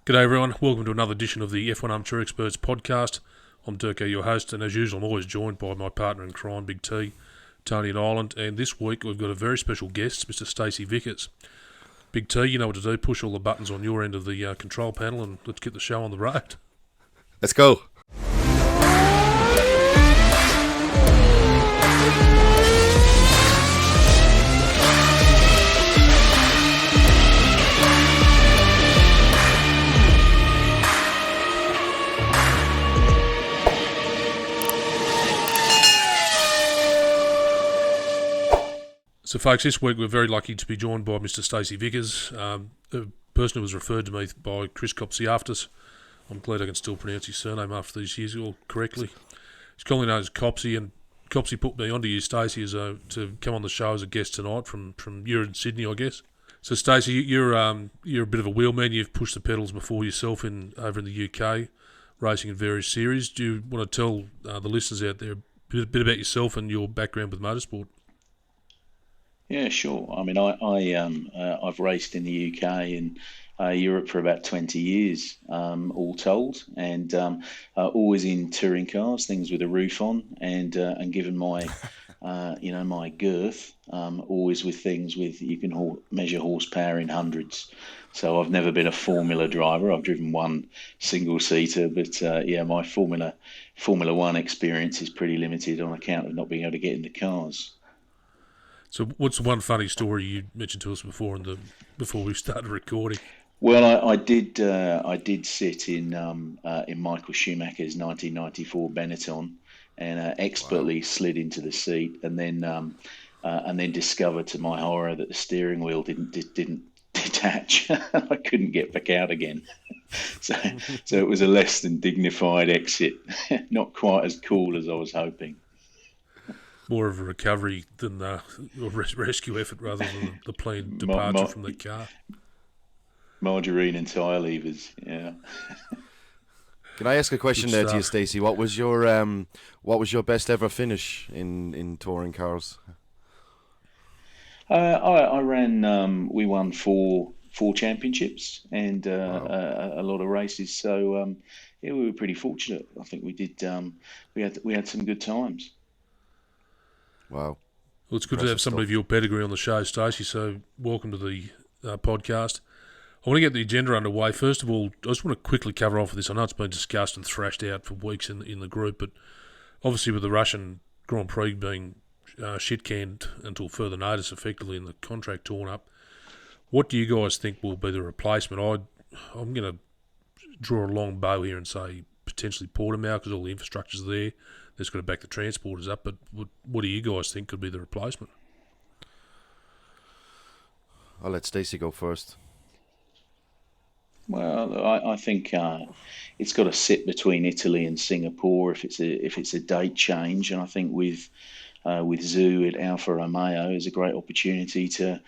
G'day everyone, welcome to another edition of the F1 Armchair Experts podcast. I'm Durko, your host, and as usual I'm always joined by my partner in crime, Big T, Tony in Ireland, and this week we've got a very special guest, Mr. Stacy Vickers. Big T, you know what to do, push all the buttons on your end of the control panel and let's get the show on the road. Let's go. So folks, this week we're very lucky to be joined by Mr. Stacy Vickers, a person who was referred to me by Chris Copsiaftis. I'm glad I can still pronounce his surname after these years all correctly. He's commonly known as Copsy, and Copsy put me onto you, Stacey, to come on the show as a guest tonight from you're in Sydney, I guess. So Stacey, you're a bit of a wheelman. You've pushed the pedals before yourself over in the UK, racing in various series. Do you want to tell the listeners out there a bit about yourself and your background with motorsport? Yeah, sure. I mean, I've raced in the UK and Europe for about 20 years, all told, and always in touring cars, things with a roof on, and given my my girth, always with things with you can measure horsepower in hundreds. So I've never been a Formula driver. I've driven one single seater, but my Formula One experience is pretty limited on account of not being able to get in the cars. So what's the one funny story you mentioned to us before we started recording? Well, I did sit in Michael Schumacher's 1994 Benetton and expertly slid into the seat, and then discovered to my horror that the steering wheel didn't detach. I couldn't get back out again. So it was a less than dignified exit, not quite as cool as I was hoping. More of a recovery than a rescue effort rather than the planned departure from the car. Margarine and tyre levers, yeah. Can I ask a question there to you, Stacey? What was your best ever finish in touring cars? I ran. We won four championships and Wow. a lot of races. So we were pretty fortunate. I think we did. We had some good times. Wow. Well, it's good to have somebody of your pedigree on the show, Stacey, so welcome to the podcast. I want to get the agenda underway. First of all, I just want to quickly cover off with this. I know it's been discussed and thrashed out for weeks in the group, but obviously with the Russian Grand Prix being shit-canned until further notice, effectively, and the contract torn up, what do you guys think will be the replacement? I'm going to draw a long bow here and say potentially Portimao because all the infrastructure's there. They've got to back the transporters up, but what do you guys think could be the replacement? I'll let Stacey go first. Well, I think it's got to sit between Italy and Singapore if it's a date change, and I think with Zhu at Alfa Romeo is a great opportunity to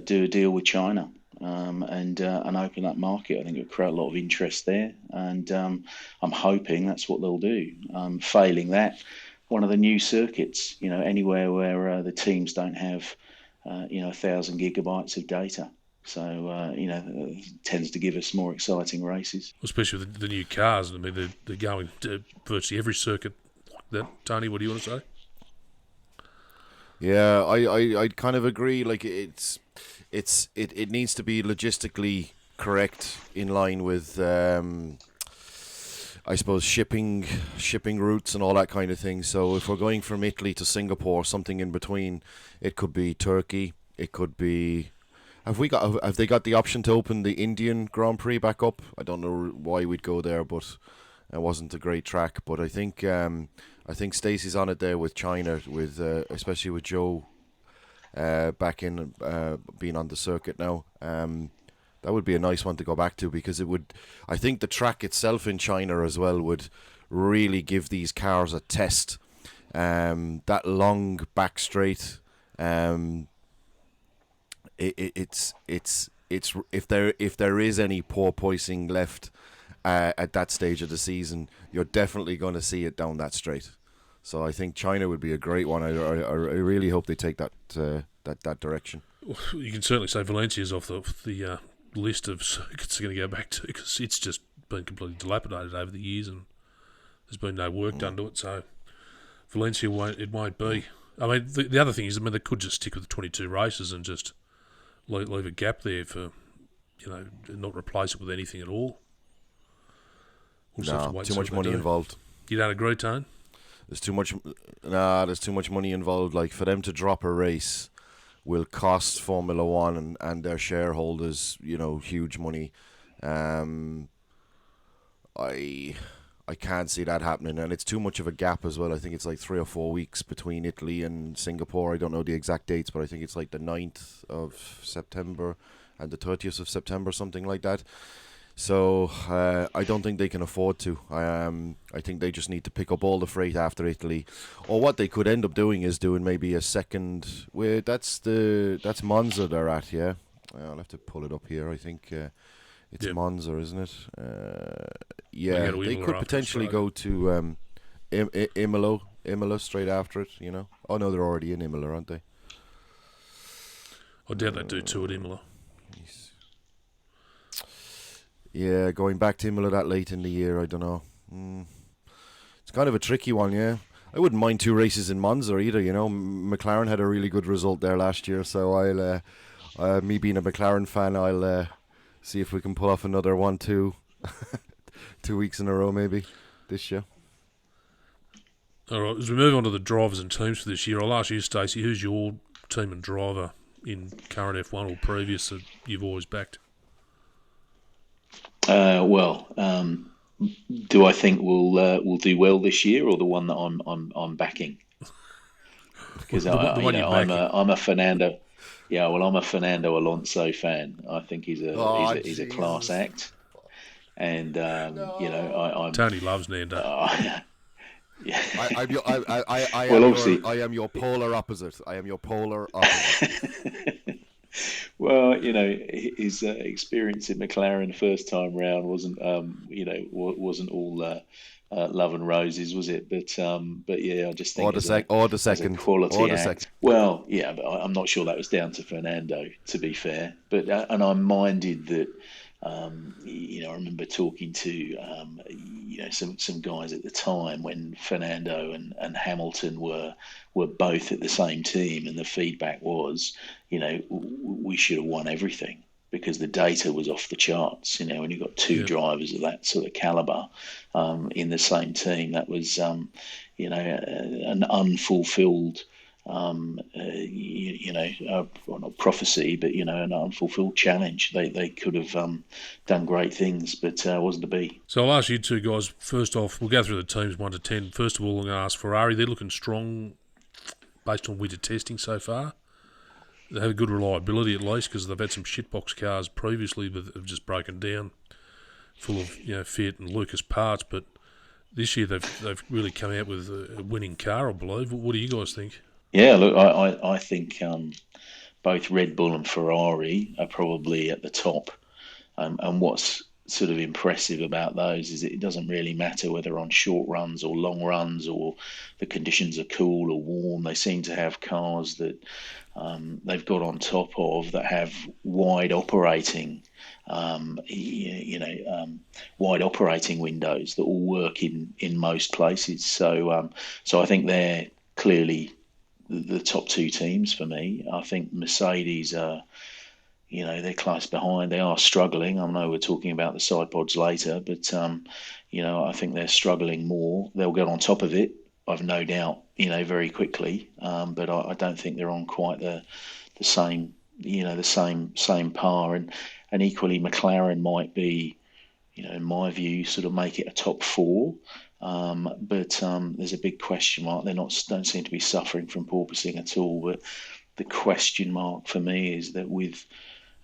do a deal with China and open that market. I think it'll create a lot of interest there, and I'm hoping that's what they'll do. Failing that, one of the new circuits, anywhere where the teams don't have 1,000 gigabytes of data. So, tends to give us more exciting races. Especially with the new cars. I mean, they're going to virtually every circuit like that. Tony, what do you want to say? Yeah, I kind of agree. Like it needs to be logistically correct in line with I suppose shipping routes and all that kind of thing. So if we're going from Italy to Singapore, something in between, it could be Turkey, it could be. Have they got the option to open the Indian Grand Prix back up? I don't know why we'd go there, but it wasn't a great track. But I think Stacey's on it there with China, with especially with Joe back in being on the circuit now. That would be a nice one to go back to because it would. I think the track itself in China as well would really give these cars a test. That long back straight. It's if there is any porpoising left at that stage of the season, you're definitely going to see it down that straight. So I think China would be a great one. I really hope they take that direction. You can certainly say Valencia's off the list of circuits they're going to go back to, because it's just been completely dilapidated over the years and there's been no work done to it. So Valencia won't be. I mean, the other thing is, they could just stick with the 22 races and just leave a gap there for, not replace it with anything at all. We'll just have to wait too much money involved. You don't agree, Tone? There's too much money involved. Like, for them to drop a race will cost Formula One and their shareholders, huge money. I can't see that happening, and it's too much of a gap as well. I think it's like 3 or 4 weeks between Italy and Singapore. I don't know the exact dates, but I think it's like the 9th of September and the 30th of September, something like that. So I don't think they can afford to. I think they just need to pick up all the freight after Italy, or what they could end up doing is doing maybe a second. That's Monza they're at, yeah. I'll have to pull it up here. I think it's Monza, isn't it? Yeah, they could potentially go to Imola straight after it. Oh no, they're already in Imola, aren't they? I doubt they do two at Imola. Yeah, going back to Imola that late in the year, I don't know. It's kind of a tricky one, yeah. I wouldn't mind 2 races in Monza either, McLaren had a really good result there last year, so I'll, me being a McLaren fan, I'll see if we can pull off another 1-2, 2 weeks in a row maybe this year. All right, as we move on to the drivers and teams for this year, I'll ask you, Stacey, who's your team and driver in current F1 or previous that you've always backed? Do I think we'll do well this year, or the one that I'm backing? Because I'm a Fernando. Yeah, well, I'm a Fernando Alonso fan. I think he's a class act, and I'm Tony loves Nando. Yeah. I am your polar opposite. Well, his experience in McLaren first time round wasn't all love and roses, was it? But yeah, I just think the second quality act. Well, yeah, but I'm not sure that was down to Fernando, to be fair. But and I'm minded that. I remember talking to some guys at the time when Fernando and Hamilton were both at the same team, and the feedback was, we should have won everything because the data was off the charts. When you've got 2 drivers of that sort of caliber in the same team, that was an unfulfilled. Well, not prophecy, but an unfulfilled challenge. They could have done great things, but wasn't to be. So I'll ask you two guys. First off, we'll go through the teams 1 to 10. First of all, I'm going to ask Ferrari. They're looking strong based on winter testing so far. They have a good reliability at least, because they've had some shitbox cars previously that have just broken down, full of Fiat and Lucas parts. But this year they've really come out with a winning car, I believe. What do you guys think? Yeah, look, I think both Red Bull and Ferrari are probably at the top. And what's sort of impressive about those is it doesn't really matter whether on short runs or long runs or the conditions are cool or warm. They seem to have cars that they've got on top of that have wide operating windows that will work in most places. So I think they're clearly the top 2 teams for me. I think Mercedes are, they're close behind. They are struggling. I know we're talking about the side pods later, but I think they're struggling more. They'll get on top of it, I've no doubt, very quickly. But I don't think they're on quite the same, the same par. And equally, McLaren might be, in my view, sort of make it a top 4. But there's a big question mark. They don't seem to be suffering from porpoising at all. But the question mark for me is that with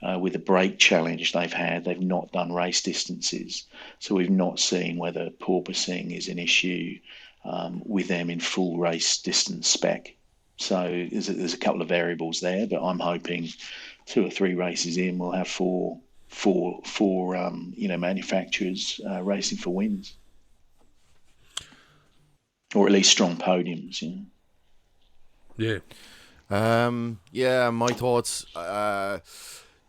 the brake challenge they've not done race distances, so we've not seen whether porpoising is an issue with them in full race distance spec. So there's a couple of variables there, but I'm hoping 2 or 3 races in we'll have four manufacturers racing for wins. Or at least strong podiums, Yeah. My thoughts.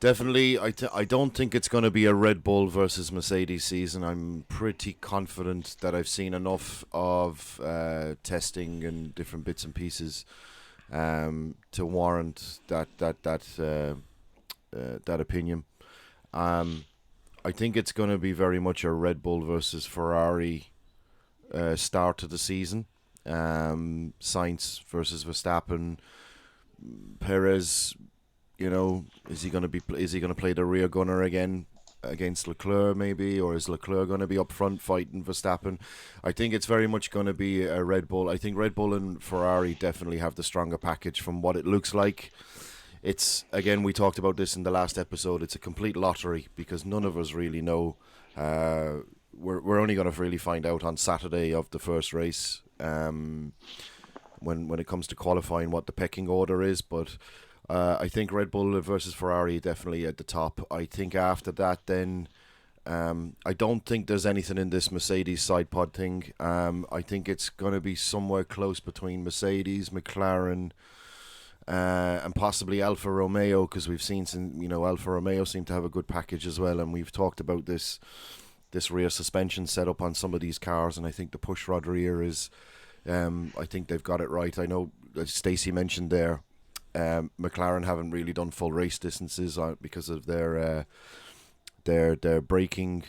Definitely, I don't think it's going to be a Red Bull versus Mercedes season. I'm pretty confident that I've seen enough of testing and different bits and pieces to warrant that opinion. I think it's going to be very much a Red Bull versus Ferrari start to the season. Sainz versus Verstappen, Perez. Is he going to play the rear gunner again against Leclerc maybe, or is Leclerc going to be up front fighting Verstappen? I think it's very much going to be a Red Bull. I think Red Bull and Ferrari definitely have the stronger package from what it looks like. It's, again, we talked about this in the last episode, it's a complete lottery because none of us really know. We're only going to really find out on Saturday of the first race when it comes to qualifying what the pecking order is, but I think Red Bull versus Ferrari definitely at the top. I think after that then I don't think there's anything in this Mercedes side pod thing. I think it's going to be somewhere close between Mercedes, McLaren, and possibly Alfa Romeo, because we've seen Alfa Romeo seem to have a good package as well, and we've talked about this rear suspension setup on some of these cars, and I think the pushrod rear is I think they've got it right. I know Stacy mentioned there McLaren haven't really done full race distances because of their braking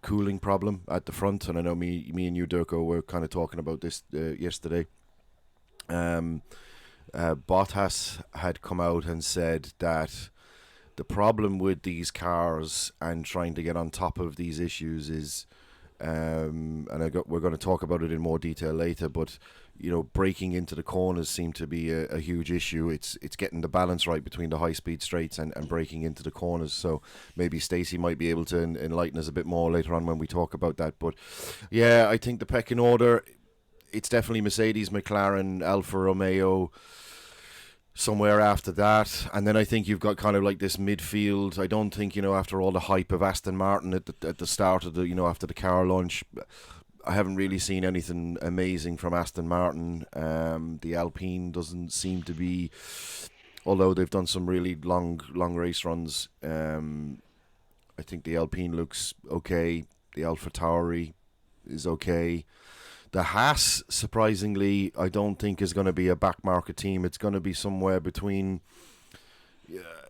cooling problem at the front, and I know me and you, Durko, were kind of talking about this yesterday. Bottas had come out and said that the problem with these cars and trying to get on top of these issues is, and we're going to talk about it in more detail later, but braking into the corners seem to be a huge issue. It's getting the balance right between the high speed straights and braking into the corners. So maybe Stacey might be able to enlighten us a bit more later on when we talk about that. But yeah, I think the pecking order, it's definitely Mercedes, McLaren, Alfa Romeo, somewhere after that, and then I think you've got kind of like this midfield. I don't think after all the hype of Aston Martin at the start of the after the car launch, I haven't really seen anything amazing from Aston Martin. The Alpine doesn't seem to be, although they've done some really long race runs. I think the Alpine looks okay. The AlphaTauri is okay. The Haas, surprisingly, I don't think is going to be a back market team. It's going to be somewhere between.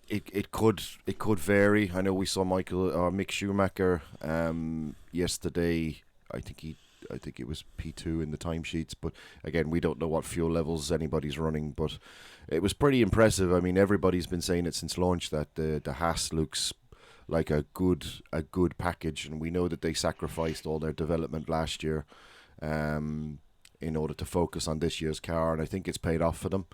It could vary. I know we saw Mick Schumacher yesterday. I think it was P2 in the timesheets, but again, we don't know what fuel levels anybody's running. But it was pretty impressive. I mean, everybody's been saying it since launch that the Haas looks like a good package, and we know that they sacrificed all their development last year in order to focus on this year's car, and I think it's paid off for them.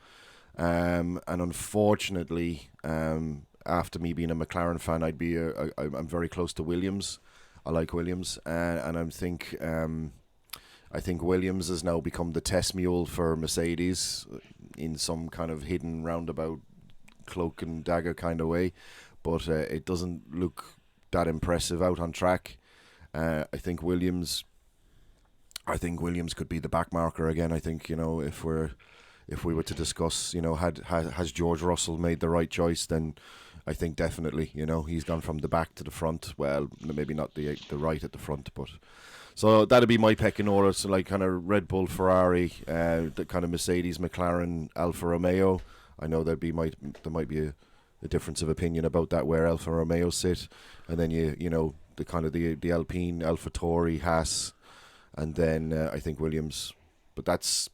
And unfortunately, after me being a McLaren fan, I'm very close to Williams. I like Williams, and I think Williams has now become the test mule for Mercedes in some kind of hidden roundabout cloak and dagger kind of way, but it doesn't look that impressive out on track. I think Williams could be the back marker again. I think if we were to discuss has George Russell made the right choice, then I think definitely he's gone from the back to the front. Well, maybe not the right at the front, but so that'd be my pecking order. So like kind of Red Bull, Ferrari, the kind of Mercedes, McLaren, Alfa Romeo. I know there might be a difference of opinion about that where Alfa Romeo sit, and then the kind of the Alpine, AlphaTauri, Haas. And then I think Williams. But that's,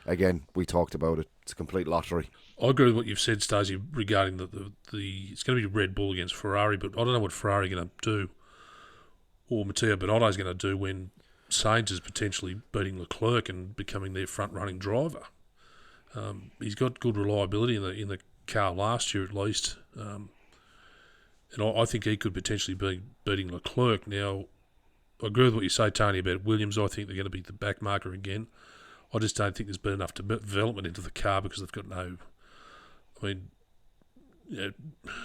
again, we talked about it. It's a complete lottery. I agree with what you've said, Stacey, regarding the it's going to be Red Bull against Ferrari, but I don't know what Ferrari are going to do, or Matteo Binotto's going to do when Sainz is potentially beating Leclerc and becoming their front-running driver. He's got good reliability in the car last year at least, and I think he could potentially be beating Leclerc. Now, I agree with what you say, Tony, about Williams. I think they're going to be the back marker again. I just don't think there's been enough development into the car because they've got no... I mean,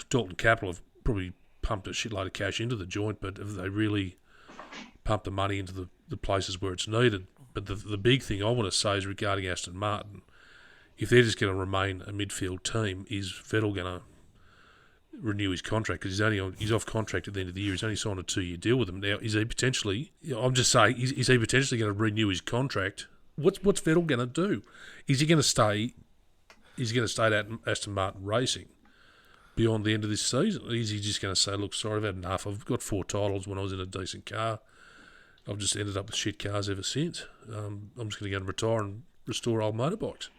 Dalton Capital have probably pumped a shitload of cash into the joint, but have they really pumped the money into the places where it's needed? But the big thing I want to say is regarding Aston Martin, if they're just going to remain a midfield team, is Vettel going to renew his contract because he's off contract at the end of the year. He's only signed a 2-year deal with them. Now, is he potentially? I'm just saying, is he potentially going to renew his contract? What's Vettel going to do? Is he going to stay? Is he going to stay at Aston Martin Racing beyond the end of this season? Or is he just going to say, "Look, sorry, I've had enough. I've got 4 titles when I was in a decent car. I've just ended up with shit cars ever since. I'm just going to go and retire and restore old motorbikes."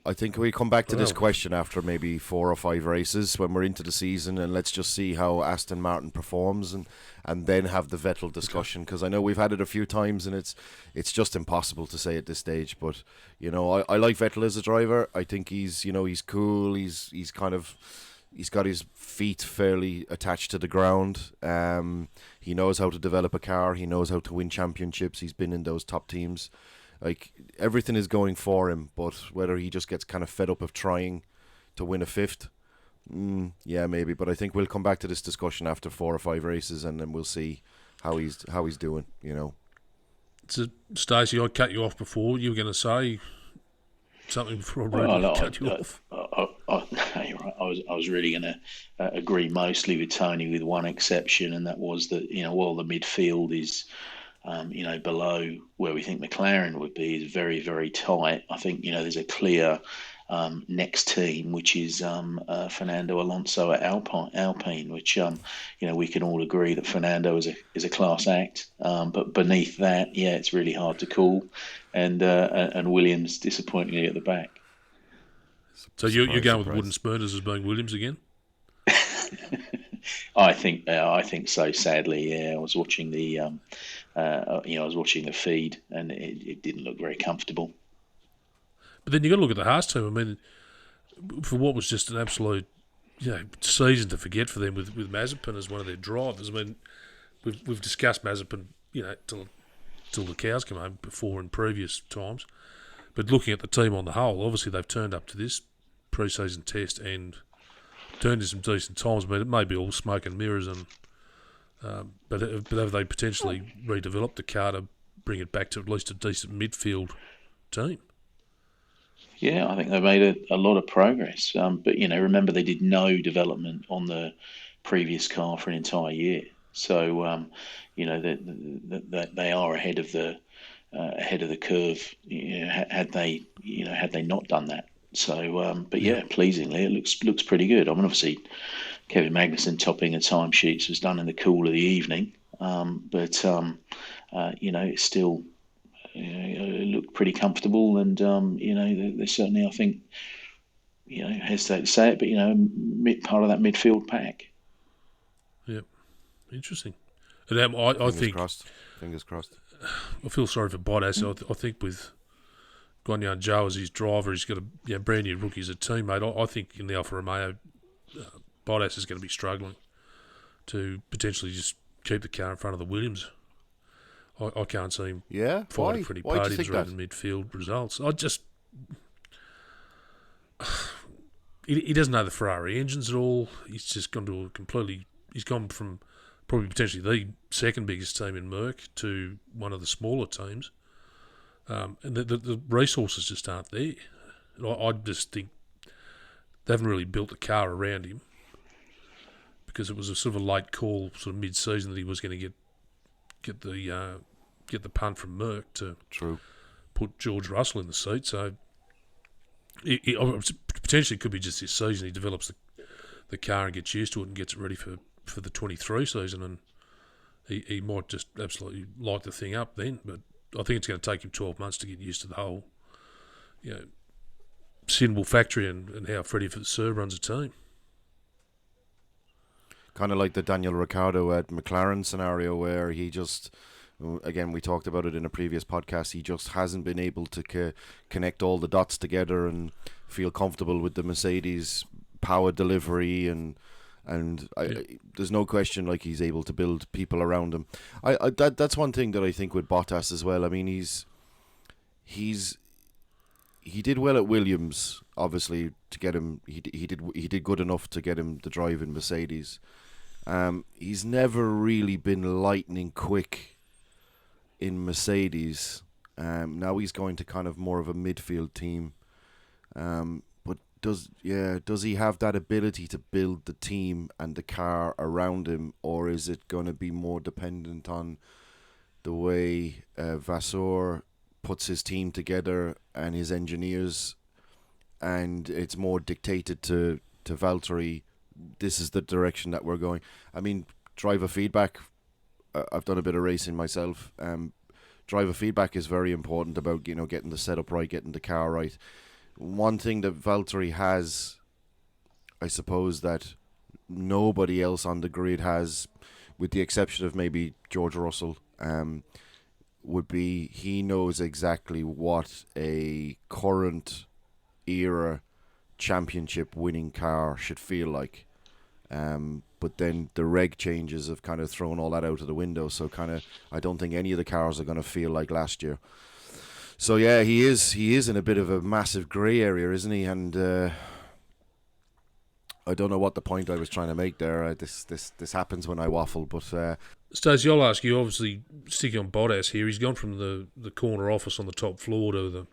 I think we come back to this question after maybe 4 or 5 races when we're into the season, and let's just see how Aston Martin performs, and then have the Vettel discussion, because I know we've had it a few times and it's just impossible to say at this stage. But I like Vettel as a driver. I think he's cool. He's got his feet fairly attached to the ground. He knows how to develop a car. He knows how to win championships. He's been in those top teams. Like, everything is going for him, but whether he just gets kind of fed up of trying to win a 5th, yeah, maybe. But I think we'll come back to this discussion after 4 or 5 races, and then we'll see how he's doing. So, Stacey, I cut you off before. You were going to say something before I really cut you off. No, you're right. I was really going to agree mostly with Tony, with one exception, and that was that while the midfield is below where we think McLaren would be, is very, very tight. I think there's a clear next team, which is Fernando Alonso at Alpine, which we can all agree that Fernando is a class act. But beneath that, yeah, it's really hard to call, and Williams disappointingly at the back. So you're going with wooden spooners as being Williams again? I think so. Sadly, yeah. I was watching the feed, and it didn't look very comfortable. But then you got to look at the Haas team. I mean, for what was just an absolute season to forget for them with Mazepin as one of their drivers. I mean, we've discussed Mazepin till the cows come home before in previous times. But looking at the team on the whole, obviously they've turned up to this pre-season test and turned in some decent times. I mean, it may be all smoke and mirrors, but have they potentially redeveloped the car to bring it back to at least a decent midfield team? Yeah, I think they've made a lot of progress. But remember, they did no development on the previous car for an entire year. So that they are ahead of the curve. Had they not done that. So, but yeah, pleasingly, it looks pretty good. I mean, obviously, Kevin Magnussen topping the timesheets was done in the cool of the evening, but it's still it looked pretty comfortable, and they certainly, I think, hesitate to say it, but part of that midfield pack. Yep, interesting. And I think Fingers crossed. I feel sorry for Bottas. I think with Guanyu Zhou as his driver, he's got a brand new rookie as a teammate. I think in the Alfa Romeo, Bottas is going to be struggling to potentially just keep the car in front of the Williams. I can't see him fighting for any podiums or even midfield results. He doesn't know the Ferrari engines at all. He's just gone to he's gone from probably potentially the second biggest team in Merck to one of the smaller teams. And the resources just aren't there. I just think they haven't really built the car around him, because it was a sort of a late call, sort of mid-season, that he was going to get the punt from Merck to put George Russell in the seat. So it potentially could be just this season he develops the car and gets used to it and gets it ready for the 23 season, and he might just absolutely light the thing up then. But I think it's going to take him 12 months to get used to the whole, Sinwell factory and how Freddie Vasseur runs a team. Kind of like the Daniel Ricciardo at McLaren scenario, where he just, again, we talked about it in a previous podcast, he just hasn't been able to connect all the dots together and feel comfortable with the Mercedes power delivery, and there's no question, like, he's able to build people around him. That's one thing that I think with Bottas as well. I mean, he did well at Williams, obviously, to get him. He did good enough to get him to drive in Mercedes. He's never really been lightning quick in Mercedes. Now he's going to kind of more of a midfield team. But does he have that ability to build the team and the car around him, or is it going to be more dependent on the way Vasseur puts his team together and his engineers, and it's more dictated to Valtteri? This is the direction that we're going. I mean, driver feedback. I've done a bit of racing myself. Driver feedback is very important about getting the setup right, getting the car right. One thing that Valtteri has, I suppose, that nobody else on the grid has, with the exception of maybe George Russell, would be he knows exactly what a current era championship winning car should feel like. But then the reg changes have kind of thrown all that out of the window. So I don't think any of the cars are going to feel like last year. So yeah, he is in a bit of a massive grey area, isn't he? And I don't know what the point I was trying to make there. This happens when I waffle, but Stacey, I'll ask you. Obviously, sticking on Bottas here, he's gone from the corner office on the top floor to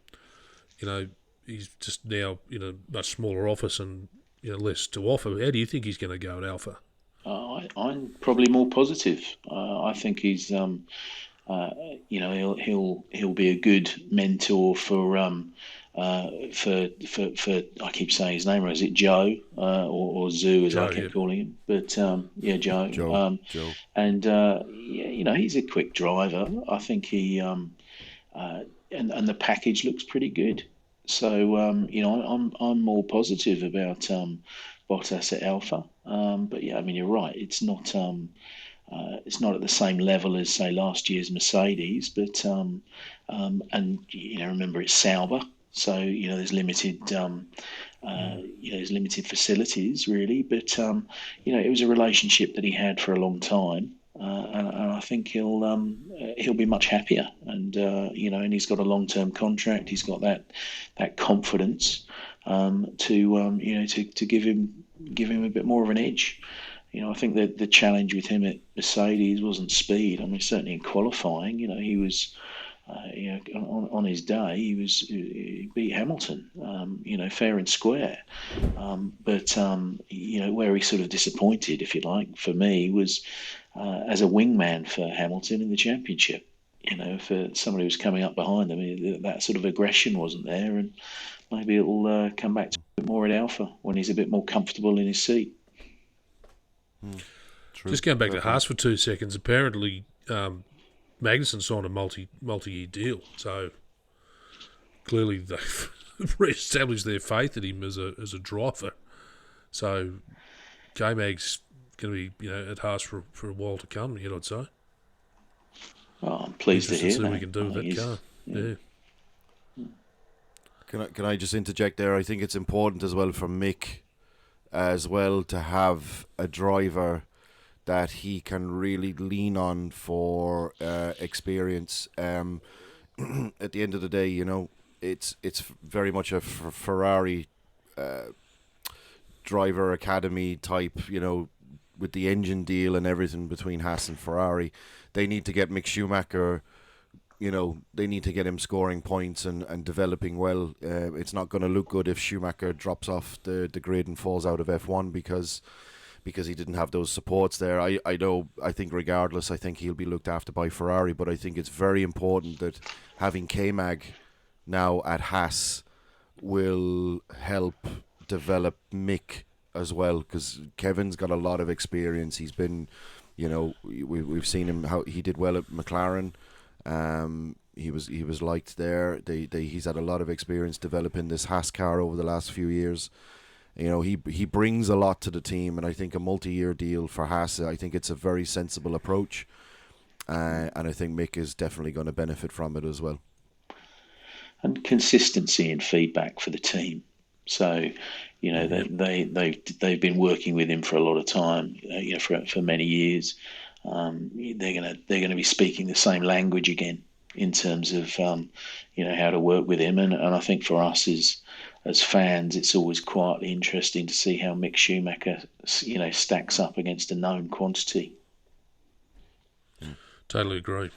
he's just now in a much smaller office and less to offer. How do you think he's going to go at Alpha? I'm probably more positive. I think he's he'll be a good mentor for I keep saying his name, or is it Joe or Zoo as Joe, I kept calling him? But Joe. Joe. And he's a quick driver. I think he and the package looks pretty good. So I'm more positive about Bottas at Alpha. But yeah, I mean you're right. It's not at the same level as say last year's Mercedes, but remember it's Sauber, so there's limited there's limited facilities really, but it was a relationship that he had for a long time, and I think he'll be much happier, and and he's got a long-term contract. He's got that confidence to give him a bit more of an edge. I think that the challenge with him at Mercedes wasn't speed. I mean, certainly in qualifying, he was, on his day, he beat Hamilton, fair and square. But where he sort of disappointed, if you like, for me, was as a wingman for Hamilton in the championship. For somebody who was coming up behind him, that sort of aggression wasn't there, and maybe it'll come back to a bit more at Alpha when he's a bit more comfortable in his seat. True. Just going back to Haas for 2 seconds, apparently Magnussen signed a multi-year deal, so clearly they've re-established their faith in him as a driver. So K-Mag's going to be at Haas for a while to come, I'd say. Oh, I'm pleased to hear see that. what we can do with that car. Yeah. Can I just interject there? I think it's important as well for Mick as well to have a driver that he can really lean on for experience. At the end of the day, it's very much a Ferrari driver academy type, with the engine deal and everything between Haas and Ferrari. They need to get Mick Schumacher, they need to get him scoring points and developing well. It's not going to look good if Schumacher drops off the grid and falls out of F1 because he didn't have those supports there. I think regardless, I think he'll be looked after by Ferrari, but I think it's very important that having K-Mag now at Haas will help develop Mick as well, because Kevin's got a lot of experience. He's been, we've seen him, how he did well at McLaren. He was liked there. He's had a lot of experience developing this Haas car over the last few years. He brings a lot to the team, and I think a multi-year deal for Haas, I think it's a very sensible approach, and I think Mick is definitely going to benefit from it as well. And consistency in feedback for the team. So, they've been working with him for a lot of time, for many years. They're gonna be speaking the same language again in terms of how to work with him, and I think for us as fans, it's always quietly interesting to see how Mick Schumacher stacks up against a known quantity. Totally agree.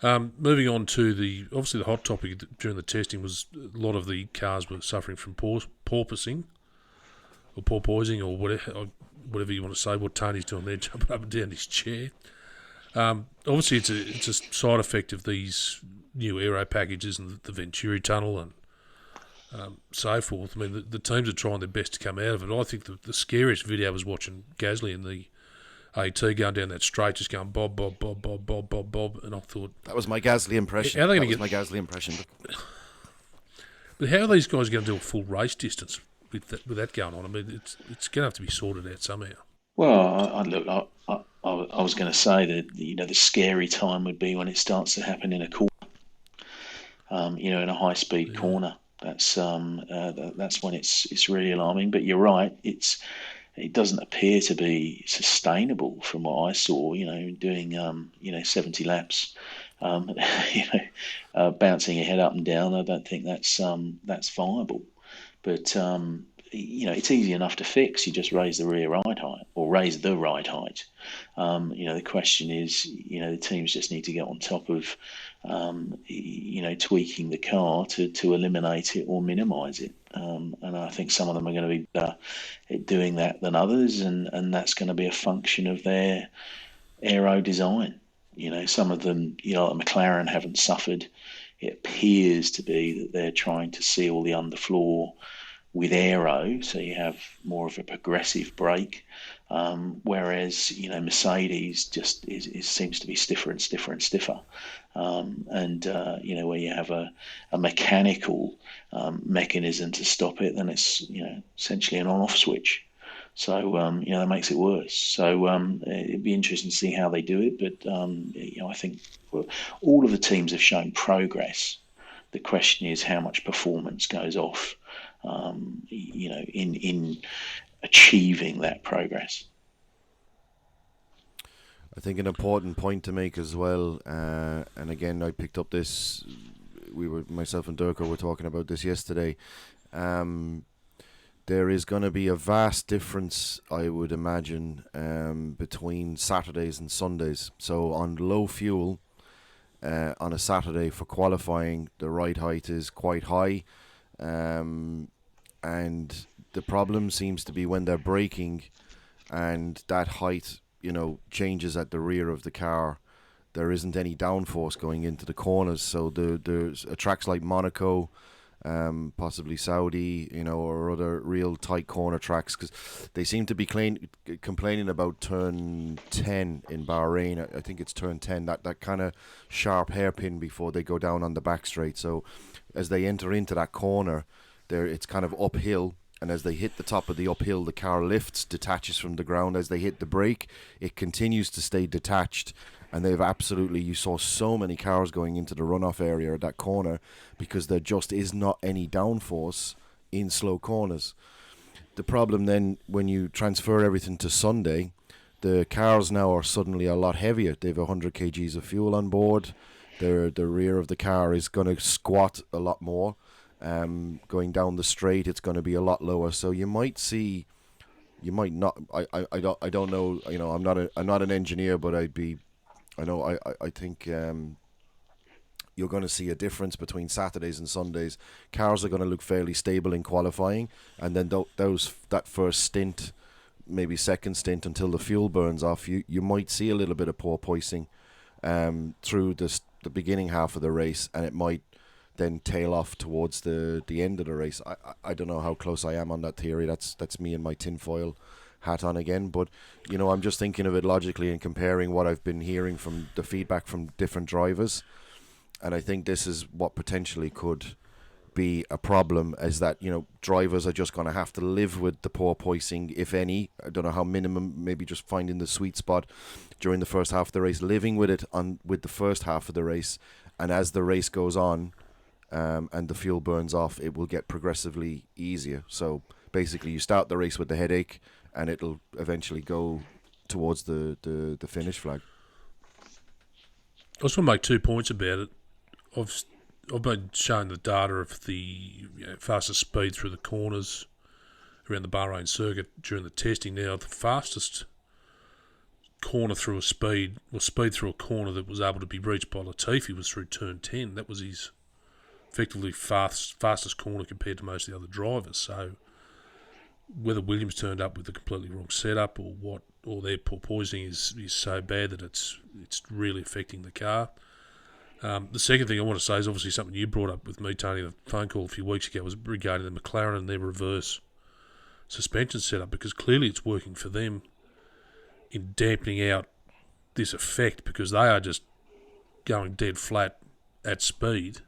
Moving on to obviously the hot topic during the testing was a lot of the cars were suffering from porpoising or porpoising or whatever you want to say. What Tony's doing there, jumping up and down his chair. Obviously, it's a side effect of these new aero packages and the Venturi tunnel and so forth. I mean, the teams are trying their best to come out of it. I think the scariest video was watching Gasly in the AT going down that straight, just going bob, bob, bob, bob, bob, bob, bob, and I thought That was my Gasly impression. How are they That gonna was my Gasly impression. But how are these guys going to do a full race distance with that going on? I mean, it's going to have to be sorted out somehow. Well, I was going to say that the scary time would be when it starts to happen in a corner, in a high speed corner. That's when it's really alarming. But you're right, it doesn't appear to be sustainable from what I saw. Doing 70 laps, bouncing your head up and down. I don't think that's viable. But it's easy enough to fix. You just raise the rear ride height or raise the ride height. The question is, the teams just need to get on top of, tweaking the car to eliminate it or minimise it. And I think some of them are going to be better at doing that than others, and that's going to be a function of their aero design. Some of them, like McLaren, haven't suffered. It appears to be that they're trying to seal the underfloor with aero, so you have more of a progressive brake, whereas Mercedes just seems to be stiffer and stiffer and stiffer, where you have a mechanical mechanism to stop it, then it's essentially an on-off switch. So that makes it worse. So it'd be interesting to see how they do it, but I think all of the teams have shown progress. The question is how much performance goes off, in achieving that progress. I think an important point to make as well, and again, I picked up this. Myself and Durko were talking about this yesterday. There is going to be a vast difference, I would imagine, between Saturdays and Sundays. So on low fuel, on a Saturday for qualifying, the ride height is quite high. And the problem seems to be when they're braking and that height, changes at the rear of the car. There isn't any downforce going into the corners. So there's tracks like Monaco, possibly Saudi, or other real tight corner tracks, because they seem to be complaining about turn 10 in Bahrain. I think it's turn 10, that kind of sharp hairpin before they go down on the back straight. So as they enter into that corner, it's kind of uphill, and as they hit the top of the uphill, the car lifts, detaches from the ground. As they hit the brake, it continues to stay detached, and you saw so many cars going into the runoff area at that corner because there just is not any downforce in slow corners. The problem then, when you transfer everything to Sunday, the cars now are suddenly a lot heavier. They have 100 kgs of fuel on board. The rear of the car is going to squat a lot more. Going down the straight, it's going to be a lot lower. So you might not. I don't know. I'm not an engineer, but I think you're going to see a difference between Saturdays and Sundays. Cars are going to look fairly stable in qualifying, and then that first stint, maybe second stint until the fuel burns off, you might see a little bit of porpoising through the beginning half of the race, and it might then tail off towards the end of the race. I don't know how close I am on that theory. That's me and my tinfoil hat on again, but I'm just thinking of it logically and comparing what I've been hearing from the feedback from different drivers, and I think this is what potentially could be a problem, is that drivers are just going to have to live with the porpoising, if any. I don't know how minimum, maybe just finding the sweet spot during the first half of the race, living with it with the first half of the race, and as the race goes on, and the fuel burns off, it will get progressively easier. So basically you start the race with the headache, and it'll eventually go towards the finish flag. I just want to make 2 points about it. I've been showing the data of the fastest speed through the corners around the Bahrain circuit during the testing. Now, the fastest corner through a speed through a corner that was able to be reached by Latifi was through turn 10. That was his effectively fastest corner compared to most of the other drivers. So whether Williams turned up with a completely wrong setup or what, or their porpoising is so bad that it's really affecting the car. The second thing I want to say is obviously something you brought up with me, Tony, the phone call a few weeks ago was regarding the McLaren and their reverse suspension setup, because clearly it's working for them in dampening out this effect, because they are just going dead flat at speed.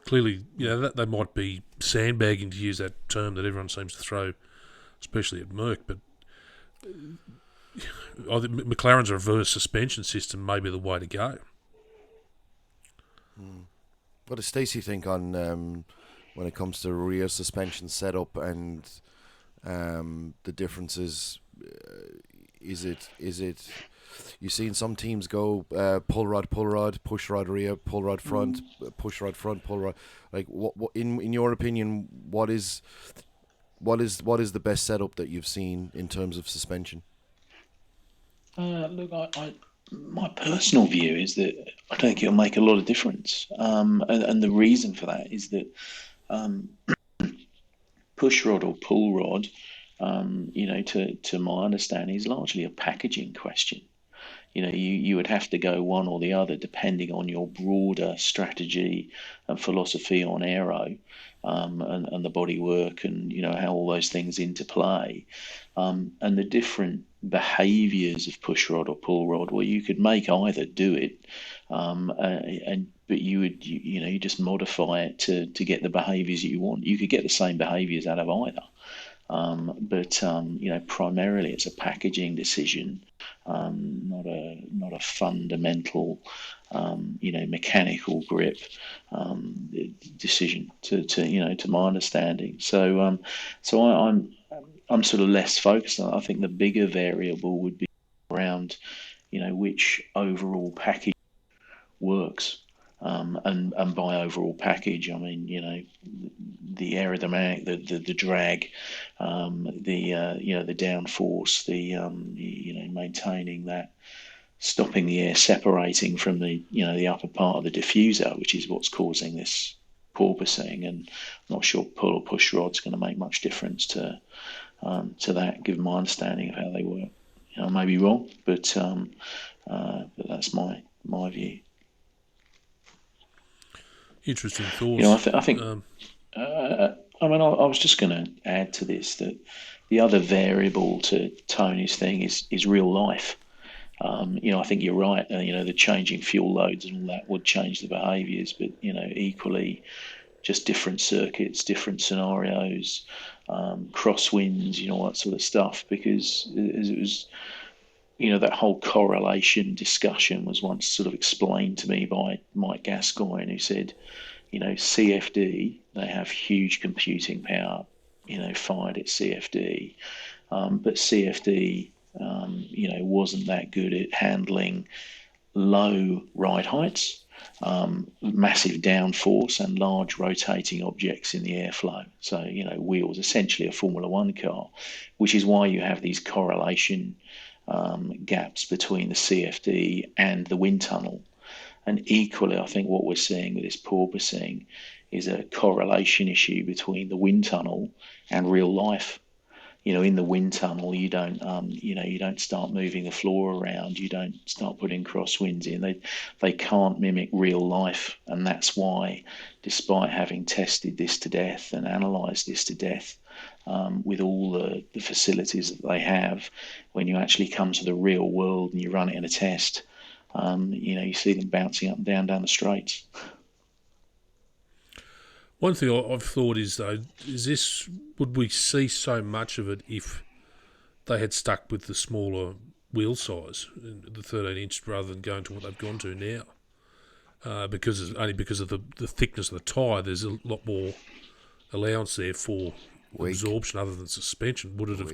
Clearly, they might be sandbagging, to use that term that everyone seems to throw, especially at Merc, but I think McLaren's reverse suspension system may be the way to go. What does Stacy think on when it comes to rear suspension setup and the differences? Is it you've seen some teams go pull rod, push rod rear, pull rod front, push rod front, pull rod. Like what in your opinion, what is the best setup that you've seen in terms of suspension? Look, my personal view is that I don't think it'll make a lot of difference, and the reason for that is that push rod or pull rod, to my understanding, is largely a packaging question. You would have to go one or the other depending on your broader strategy and philosophy on aero, and the bodywork, and how all those things interplay, and the different behaviours of push rod or pull rod. Well, you could make either do it, but you just modify it to get the behaviours that you want. You could get the same behaviours out of either. But primarily it's a packaging decision, not a fundamental, mechanical grip decision. To my understanding. So I'm sort of less focused on it. I think the bigger variable would be around, which overall package works. And by overall package, I mean, the aerodynamic, the drag, the downforce, maintaining that, stopping the air separating from the upper part of the diffuser, which is what's causing this porpoising. And I'm not sure pull or push rod's going to make much difference to that, given my understanding of how they work. I may be wrong, but that's my view. Interesting thoughts. I think. I was just going to add to this that the other variable to Tony's thing is real life. I think you're right. The changing fuel loads and all that would change the behaviours, but equally, just different circuits, different scenarios, crosswinds, all that sort of stuff. Because it was, that whole correlation discussion was once sort of explained to me by Mike Gascoigne, who said, CFD, they have huge computing power, fired at CFD, but CFD, wasn't that good at handling low ride heights, massive downforce, and large rotating objects in the airflow. So, wheels, essentially a Formula One car, which is why you have these correlation gaps between the CFD and the wind tunnel. And equally, I think what we're seeing with this porpoising is a correlation issue between the wind tunnel and real life. In the wind tunnel, you don't start moving the floor around. You don't start putting crosswinds in. They can't mimic real life, and that's why, despite having tested this to death and analysed this to death, with all the facilities that they have, when you actually come to the real world and you run it in a test, you see them bouncing up and down the straights. One thing I've thought is, though, would we see so much of it if they had stuck with the smaller wheel size, the 13-inch, rather than going to what they've gone to now? Because of the thickness of the tyre, there's a lot more allowance there for absorption other than suspension. Would it have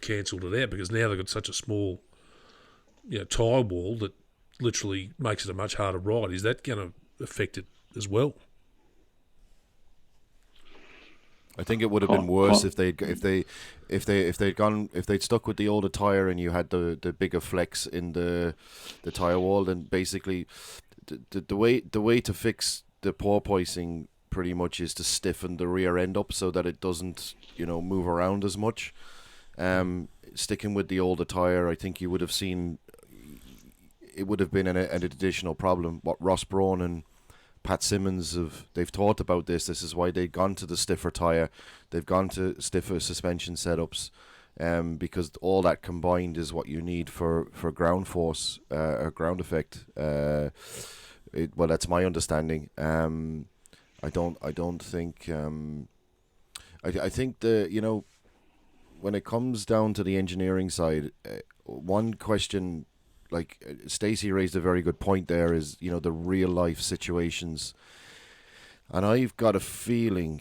cancelled it out? Because now they've got such a small tyre wall that literally makes it a much harder ride. Is that going to affect it as well? I think it would have been worse if they'd stuck with the older tire and you had the bigger flex in the tire wall. Then basically, the way to fix the porpoising pretty much is to stiffen the rear end up so that it doesn't move around as much. Sticking with the older tire, I think you would have seen it would have been an additional problem. What Ross Brawn and Pat Simmons they've thought about this. This is why they've gone to the stiffer tire. They've gone to stiffer suspension setups, because all that combined is what you need for ground force or ground effect. Well, that's my understanding. I don't think. I think when it comes down to the engineering side, one question, like Stacy raised a very good point there, is the real life situations, and I've got a feeling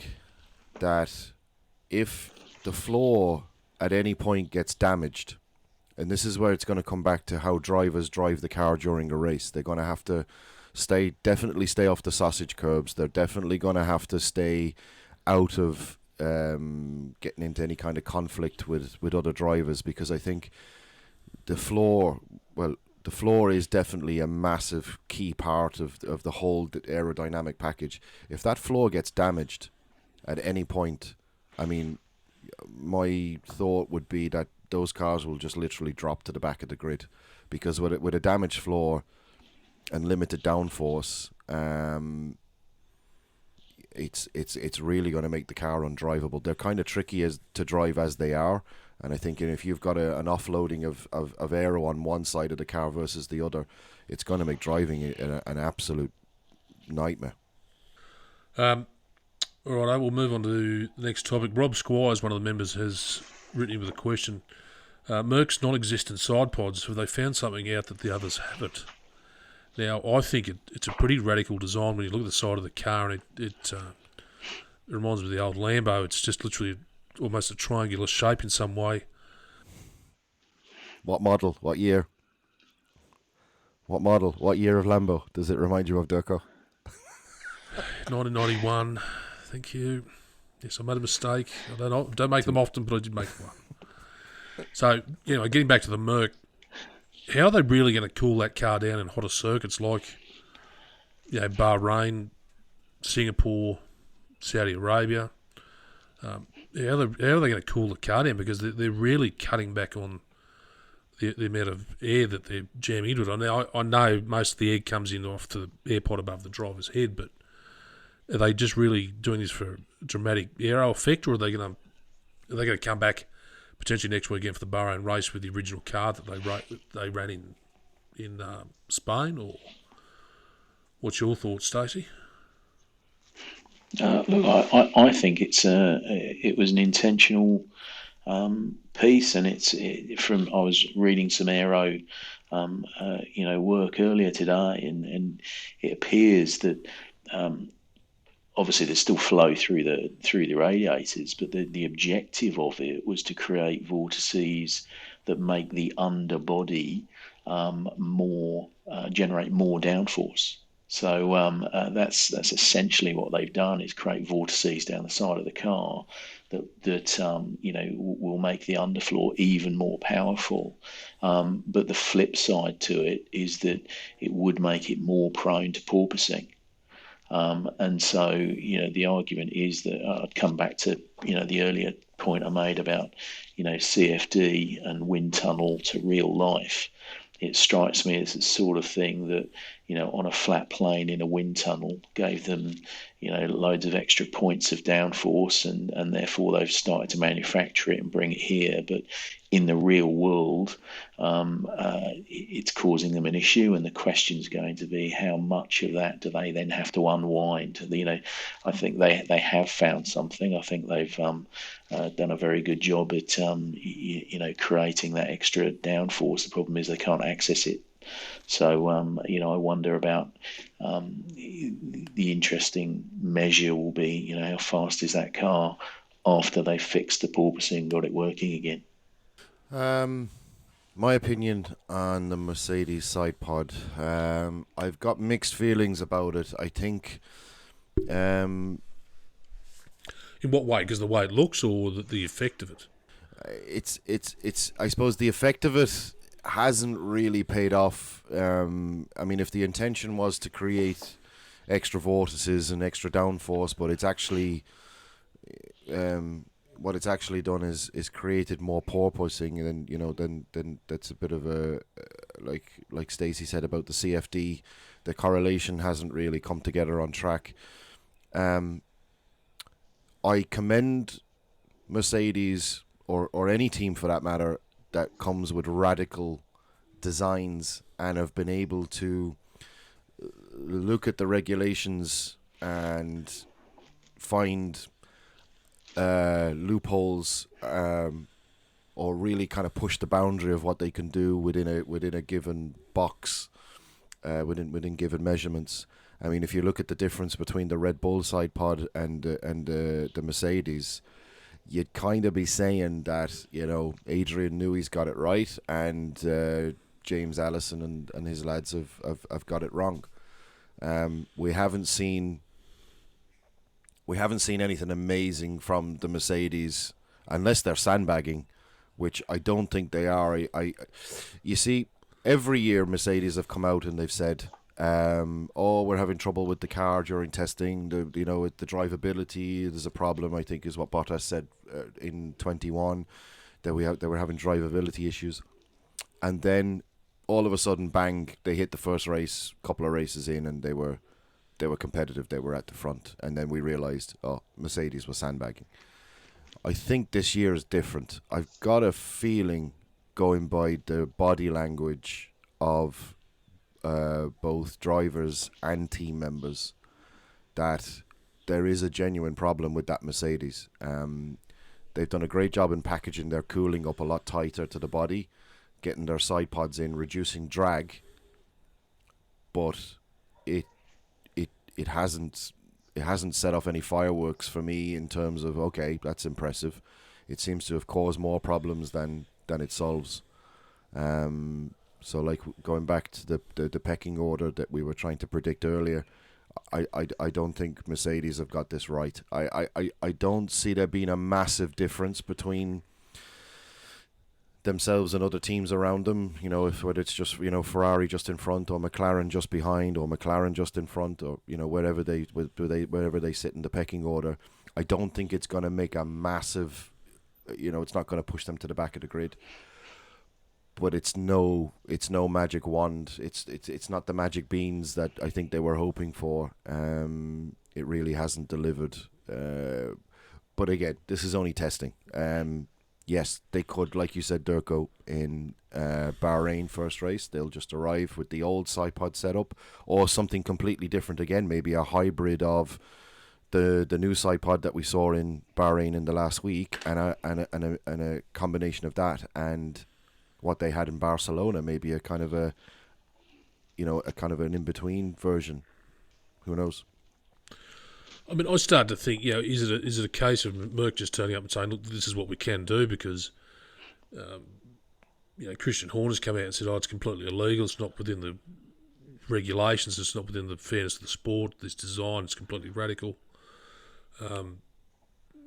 that if the floor at any point gets damaged, and this is where it's going to come back to how drivers drive the car during a race, they're going to have to definitely stay off the sausage curbs. They're definitely going to have to stay out of getting into any kind of conflict with other drivers, because I think the floor is definitely a massive key part of the whole aerodynamic package. If that floor gets damaged at any point, I mean, my thought would be that those cars will just literally drop to the back of the grid, because with a damaged floor and limited downforce, it's really going to make the car undrivable. They're kind of tricky to drive as they are, and I think if you've got an offloading of aero on one side of the car versus the other, it's going to make driving an absolute nightmare. All right, we'll move on to the next topic. Rob Squires, one of the members, has written in with a question. Merck's non-existent side pods, have they found something out that the others haven't? Now, I think it's a pretty radical design when you look at the side of the car, and it reminds me of the old Lambo. It's just literally almost a triangular shape in some way. What model? What year? What model? What year of Lambo does it remind you of, Durko? 1991. Thank you. Yes, I made a mistake. I don't make them often, but I did make one. So, getting back to the Merc, how are they really going to cool that car down in hotter circuits like, Bahrain, Singapore, Saudi Arabia? How are they going to cool the car down? Because they're really cutting back on the amount of air that they're jamming into it. Now, I know most of the air comes in off the air pod above the driver's head, but are they just really doing this for a dramatic aero effect, or are they going to come back potentially next weekend for the Bahrain race with the original car that they ran in Spain? Or what's your thoughts, Stacey? Look, I think it was an intentional piece, and I was reading some aero work earlier today, and it appears that obviously there's still flow through the radiators, but the objective of it was to create vortices that make the underbody generate more downforce. So that's essentially what they've done, is create vortices down the side of the car that will make the underfloor even more powerful. But the flip side to it is that it would make it more prone to porpoising. And so, the argument is that I'd come back to, the earlier point I made about, CFD and wind tunnel to real life. It strikes me as the sort of thing that, on a flat plane in a wind tunnel gave them, loads of extra points of downforce, and therefore they've started to manufacture it and bring it here. But in the real world, it's causing them an issue, and the question is going to be how much of that do they then have to unwind? I think they have found something. I think they've done a very good job at creating that extra downforce. The problem is they can't access it. So I wonder about the interesting measure will be how fast is that car after they fixed the porpoising and got it working again. My opinion on the Mercedes side pod, I've got mixed feelings about it. I think In what way? Because the way it looks, or the effect of it? It's I suppose the effect of it hasn't really paid off. I mean, if the intention was to create extra vortices and extra downforce, but it's actually what it's actually done is created more porpoising, and then that's a bit of a like Stacy said about the CFD, the correlation hasn't really come together on track. I commend Mercedes or any team for that matter that comes with radical designs and have been able to look at the regulations and find loopholes, or really kind of push the boundary of what they can do within a given box, within given measurements. I mean, if you look at the difference between the Red Bull side pod and the Mercedes, you'd kind of be saying that Adrian Newey's got it right, and James Allison and his lads have got it wrong. We haven't seen anything amazing from the Mercedes unless they're sandbagging, which I don't think they are. You see, every year Mercedes have come out and they've said, we're having trouble with the car during testing. The drivability, there's a problem, I think is what Bottas said in 21, that they were having drivability issues. And then all of a sudden, bang, they hit the first race, couple of races in, and they were competitive, they were at the front. And then we realised, Mercedes was sandbagging. I think this year is different. I've got a feeling, going by the body language of both drivers and team members, that there is a genuine problem with that Mercedes. They've done a great job in packaging their cooling up a lot tighter to the body, getting their side pods in, reducing drag, but it hasn't set off any fireworks for me in terms of, okay, that's impressive. It seems to have caused more problems than it solves. So, like, going back to the pecking order that we were trying to predict earlier, I don't think Mercedes have got this right. I don't see there being a massive difference between themselves and other teams around them. Whether it's just Ferrari just in front, or McLaren just behind, or McLaren just in front, or wherever they sit in the pecking order. I don't think it's going to make a massive. It's not going to push them to the back of the grid. But it's no magic wand. It's not the magic beans that I think they were hoping for. It really hasn't delivered. But again, this is only testing. Yes, they could, like you said, Durko, in Bahrain first race, they'll just arrive with the old side pod setup, or something completely different again, maybe a hybrid of the new side pod that we saw in Bahrain in the last week, and a combination of that and what they had in Barcelona, maybe a kind of an in-between version. Who knows? I mean, I start to think, is it a case of Merck just turning up and saying, look, this is what we can do, because, Christian Horner's come out and said, it's completely illegal, it's not within the regulations, it's not within the fairness of the sport, this design is completely radical.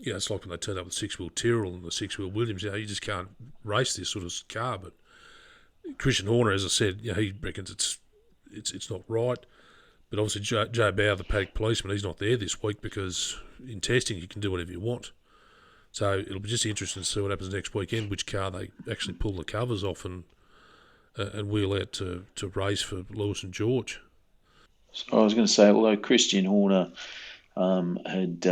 It's like when they turned up with six-wheel Tyrrell and the six-wheel Williams. You just can't race this sort of car. But Christian Horner, as I said, he reckons it's not right. But obviously Joe Bauer, the paddock policeman, he's not there this week because in testing you can do whatever you want. So it'll be just interesting to see what happens next weekend, which car they actually pull the covers off and wheel out to race for Lewis and George. So I was going to say, although Christian Horner had...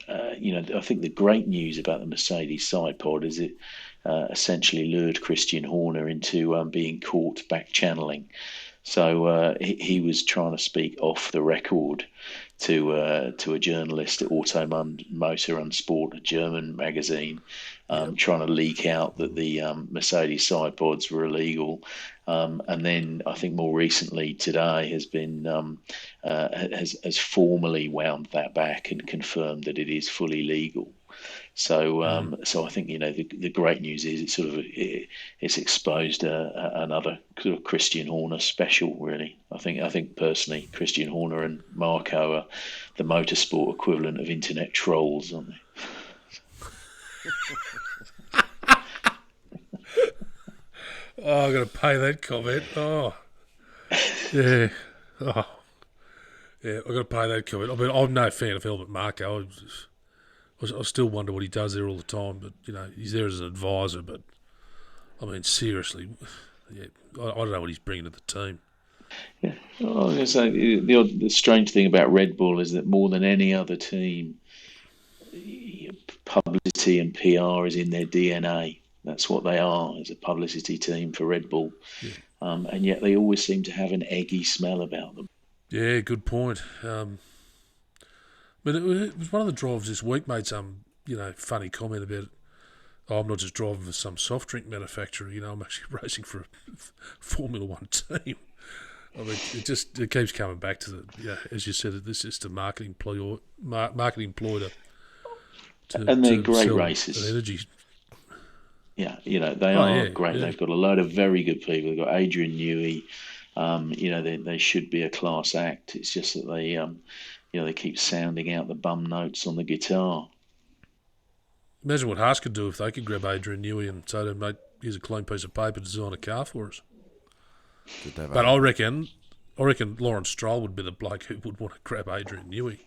I think the great news about the Mercedes side pod is it essentially lured Christian Horner into being caught back channeling. So he was trying to speak off the record to a journalist at Motor and Sport, a German magazine, trying to leak out that the Mercedes side pods were illegal. And then I think more recently today has formally wound that back and confirmed that it is fully legal. So so I think the great news is it's exposed another sort of Christian Horner special, really. I think personally Christian Horner and Marco are the motorsport equivalent of internet trolls, aren't they? Oh, I'm going to pay that comment. Oh, yeah. Oh, yeah, I've got to pay that comment. I mean, I'm no fan of Helmut Marko. I still wonder what he does there all the time, but, he's there as an advisor, but, I mean, seriously, yeah, I don't know what he's bringing to the team. Yeah. I was going to say, the strange thing about Red Bull is that more than any other team, publicity and PR is in their DNA. That's what they are as a publicity team for Red Bull. Yeah. And yet they always seem to have an eggy smell about them. Yeah, good point. But it was one of the drivers this week made some, funny comment about, oh, I'm not just driving for some soft drink manufacturer, I'm actually racing for a Formula One team. I mean, it keeps coming back to as you said, this is the marketing ploy and they're great sell racers. Energy. Yeah, they are great. Yeah. They've got a load of very good people. They've got Adrian Newey. They should be a class act. It's just that they keep sounding out the bum notes on the guitar. Imagine what Haas could do if they could grab Adrian Newey and say to him, mate, here's a clean piece of paper to design a car for us. But I reckon Lawrence Stroll would be the bloke who would want to grab Adrian Newey.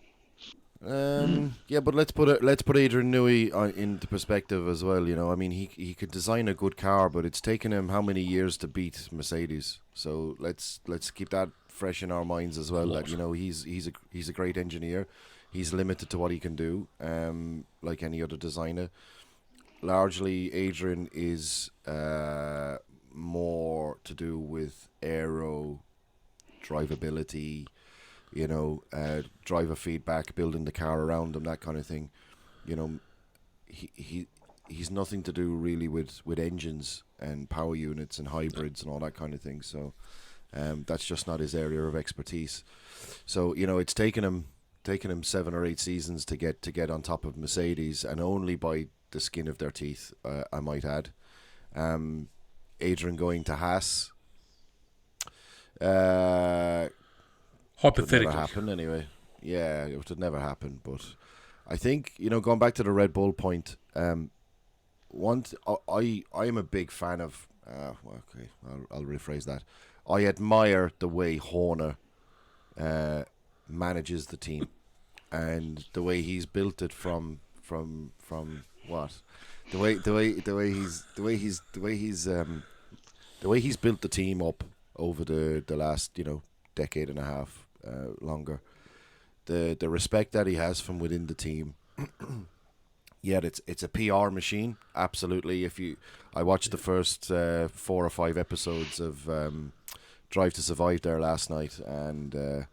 Yeah, but let's put Adrian Newey into perspective as well. I mean, he could design a good car, but it's taken him how many years to beat Mercedes? So let's keep that fresh in our minds as well. That he's a great engineer. He's limited to what he can do, like any other designer. Largely, Adrian is more to do with aero, drivability, driver feedback, building the car around him, that kind of thing. He's nothing to do really with engines and power units and hybrids and all that kind of thing. So that's just not his area of expertise. So it's taken him 7 or 8 seasons to get on top of Mercedes, and only by the skin of their teeth, I might add. Adrian going to Haas. Hypothetically. It would never happen anyway. Yeah, it would never happen. But I think, going back to the Red Bull point, I am a big fan of, I'll rephrase that. I admire the way Horner manages the team, and the way he's built it from what? The way he's built the team up over the last, decade and a half, longer. The respect that he has from within the team. Yeah, it's a PR machine, absolutely. I watched the first 4 or 5 episodes of Drive to Survive there last night, and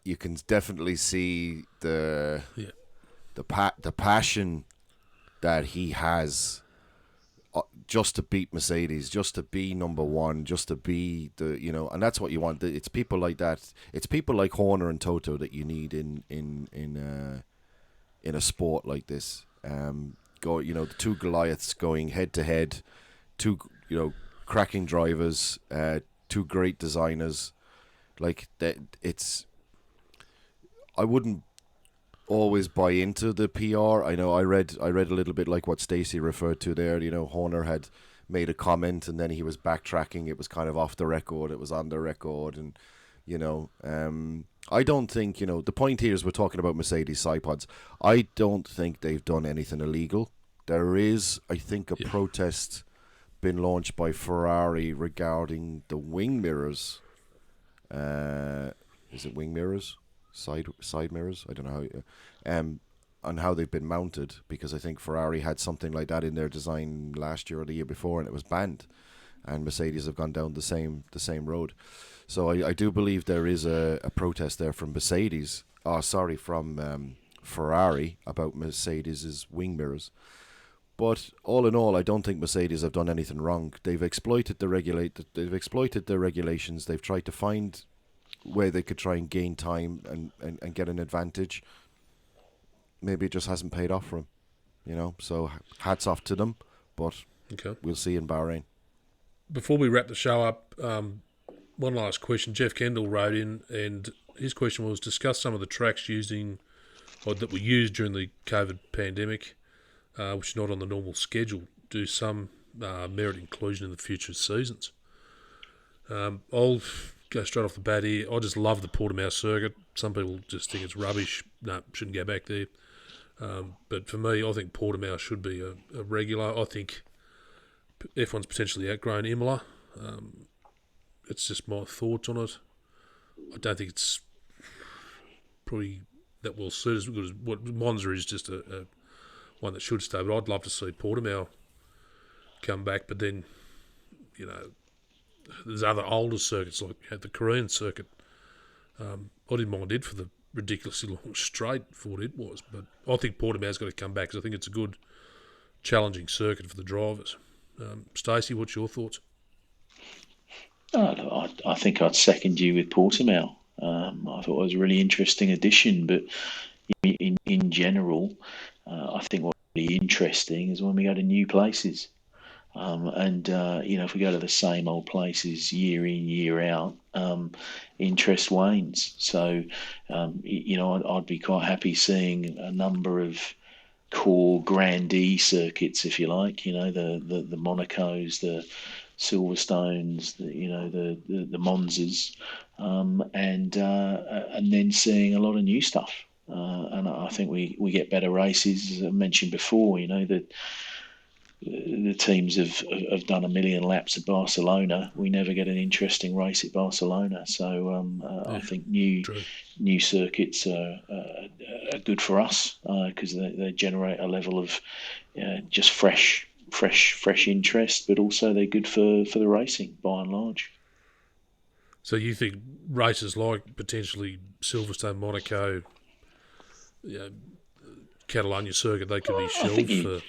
you can definitely see the passion that he has just to beat Mercedes, just to be number one, just to be and that's what you want. It's people like that. It's people like Horner and Toto that you need in a sport like this. The two Goliaths going head to head, two cracking drivers, two great designers. Like that, I wouldn't always buy into the PR. I know I read a little bit like what Stacy referred to there. Horner had made a comment and then he was backtracking. It was kind of off the record. It was on the record, and I don't think the point here is we're talking about Mercedes sidepods. I don't think they've done anything illegal. There is, I think, a protest been launched by Ferrari regarding the wing mirrors. Is it wing mirrors? Side mirrors? I don't know how. On how they've been mounted, because I think Ferrari had something like that in their design last year or the year before, and it was banned. And Mercedes have gone down the same road. So I do believe there is a protest there from from Ferrari about Mercedes's wing mirrors. But all in all, I don't think Mercedes have done anything wrong. They've exploited the regulations. They've tried to find where they could try and gain time and get an advantage. Maybe it just hasn't paid off for them, So hats off to them, but We'll see in Bahrain. Before we wrap the show up, one last question. Jeff Kendal wrote in, and his question was, discuss some of the tracks that were used during the COVID pandemic. which is not on the normal schedule, do some merit inclusion in the future seasons. I'll go straight off the bat here. I just love the Portimao circuit. Some people just think it's rubbish. No, shouldn't go back there. But for me, I think Portimao should be a regular. I think F1's potentially outgrown Imola. It's just my thoughts on it. I don't think it's probably that well suited as good as what Monza is, just a one that should stay. But I'd love to see Portimao come back. But then, there's other older circuits like the Korean circuit. I didn't mind it for the ridiculously long straight for what it was. But I think Portimao's got to come back because I think it's a good, challenging circuit for the drivers. Stacey, what's your thoughts? I think I'd second you with Portimao. I thought it was a really interesting addition, but in general, I think what's really interesting is when we go to new places. If we go to the same old places year in, year out, interest wanes. So, I'd be quite happy seeing a number of core grandee circuits, if you like. The Monacos, the Silverstones, the Monzas, and then seeing a lot of new stuff. And I think we get better races, as I mentioned before. The teams have done a million laps at Barcelona. We never get an interesting race at Barcelona. So I think new circuits are good for us because they generate a level of just fresh interest, but also they're good for the racing by and large. So you think races like potentially Silverstone, Monaco, Catalonia circuit, they could be shelved for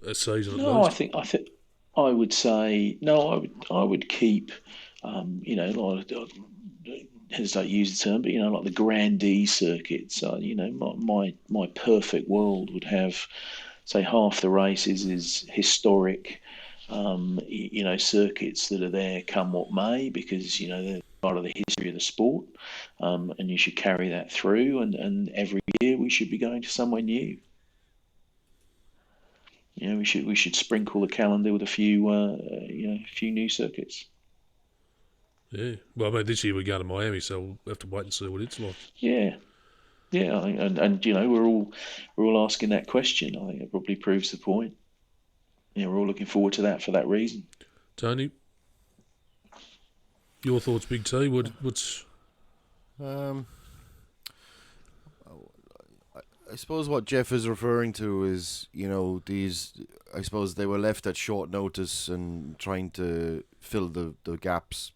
a season at least? I would say no. I would keep, hesitate to use the term, but like the grandee circuits. My perfect world would have, say, half the races is historic, circuits that are there come what may, because they're part of the history of the sport, and you should carry that through. And every year we should be going to somewhere new. We should sprinkle the calendar with a few new circuits. Yeah. Well, I mean, this year we're going to Miami, so we'll have to wait and see what it's like. Yeah. And we're all asking that question. I think it probably proves the point. We're all looking forward to that for that reason. Tony, your thoughts, Big T? What's? I suppose what Jeff is referring to is, these. I suppose they were left at short notice and trying to fill the gaps.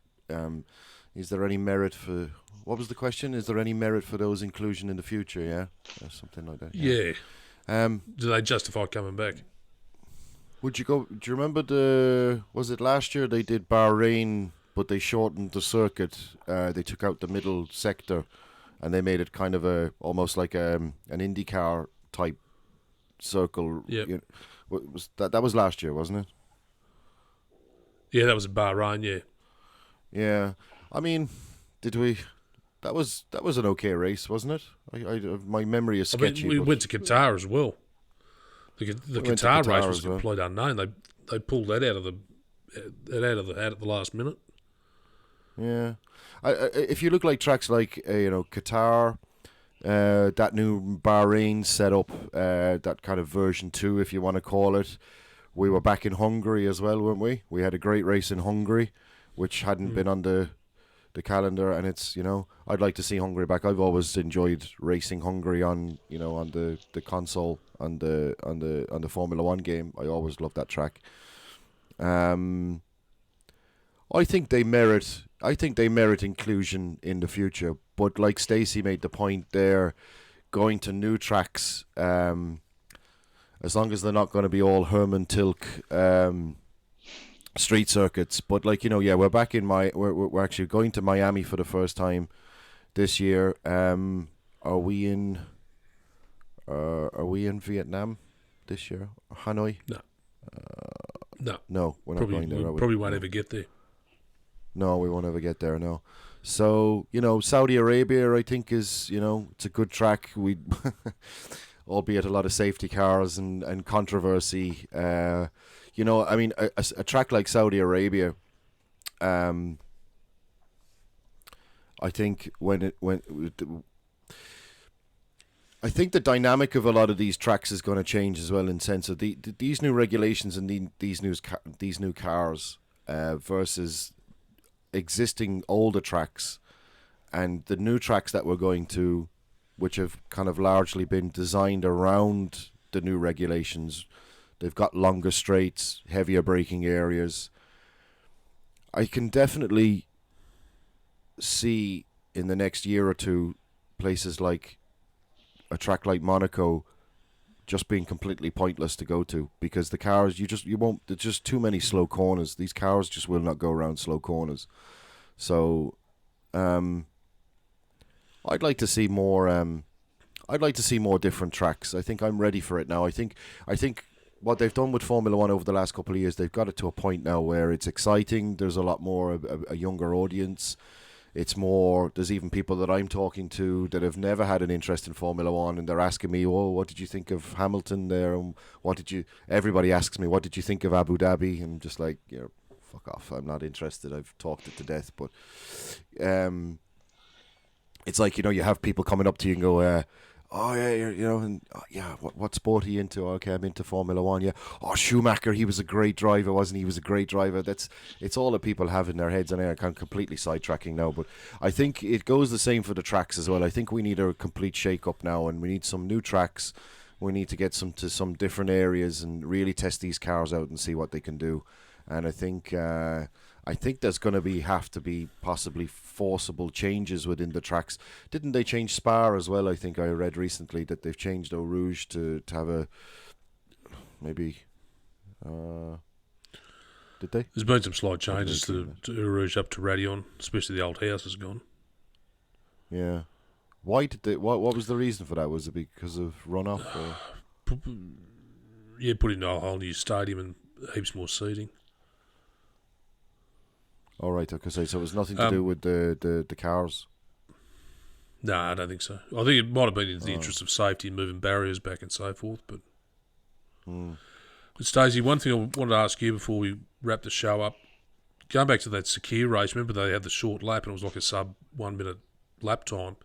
Is there any merit for? What was the question? Is there any merit for those inclusion in the future? Yeah, or something like that. Yeah. Do they justify coming back? Would you go? Do you remember was it last year they did Bahrain, but they shortened the circuit. They took out the middle sector, and they made it kind of almost like an IndyCar type circle. Yeah. That was last year, wasn't it? Yeah, that was at Bahrain. Yeah. Yeah. I mean, did we? That was an okay race, wasn't it? My memory is sketchy. We went to Qatar as well. The Qatar race was a complete unknown. They pulled that out of the last minute. Yeah, if you look like tracks like Qatar, that new Bahrain setup, that kind of version 2, if you want to call it. We were back in Hungary as well, weren't we? We had a great race in Hungary, which hadn't been on the calendar, and it's I'd like to see Hungary back. I've always enjoyed racing Hungary on on the console, on the Formula 1 game. I always loved that track. I think they merit inclusion in the future, but like Stacey made the point there, going to new tracks, as long as they're not going to be all Herman Tilke street circuits. But we're back in we're actually going to Miami for the first time this year. Are we in Vietnam this year? Hanoi? No. No, we're not going there. Probably won't ever get there. No, we won't ever get there. No. So Saudi Arabia, I think is it's a good track. albeit a lot of safety cars and controversy. You know, I mean, a track like Saudi Arabia, I think I think the dynamic of a lot of these tracks is going to change as well, in sense of these new regulations and these new cars versus existing older tracks, and the new tracks that we're going to, which have kind of largely been designed around the new regulations. They've got longer straights, heavier braking areas. I can definitely see in the next year or two places like a track like Monaco just being completely pointless to go to, because the cars you won't. There's just too many slow corners. These cars just will not go around slow corners. So, I'd like to see more. I'd like to see more different tracks. I think I'm ready for it now. I think what they've done with Formula One over the last couple of years, they've got it to a point now where it's exciting. There's a lot more a younger audience. It's more, there's even people that I'm talking to that have never had an interest in Formula One, and they're asking me, oh, what did you think of Hamilton there? And everybody asks me, what did you think of Abu Dhabi? And I'm just like, you know, fuck off. I'm not interested. I've talked it to death. But it's like, you know, you have people coming up to you and go, oh yeah, you know, and yeah, what sport are you into? Okay, I'm into Formula One. Yeah. Oh, Schumacher, he was a great driver, wasn't he? He was a great driver. It's all that people have in their heads, and I'm completely sidetracking now. But I think it goes the same for the tracks as well. I think we need a complete shake-up now, and we need some new tracks. We need to get to some different areas and really test these cars out and see what they can do. And I think there's going to have to be possibly forcible changes within the tracks. Didn't they change Spa as well? I think I read recently that they've changed Eau Rouge to have a maybe. Did they? There's been some slight changes to Eau Rouge up to Radion, especially the old house is gone. Yeah. Why did they? What was the reason for that? Was it because of runoff? Or? Yeah, put in a whole new stadium and heaps more seating. All right, okay, so it was nothing to do with the cars. No, I don't think so. I think it might have been in the interest of safety and moving barriers back and so forth. But Stacey, one thing I wanted to ask you before we wrap the show up, going back to that Sakir race, remember they had the short lap and it was like a sub 1 minute lap time.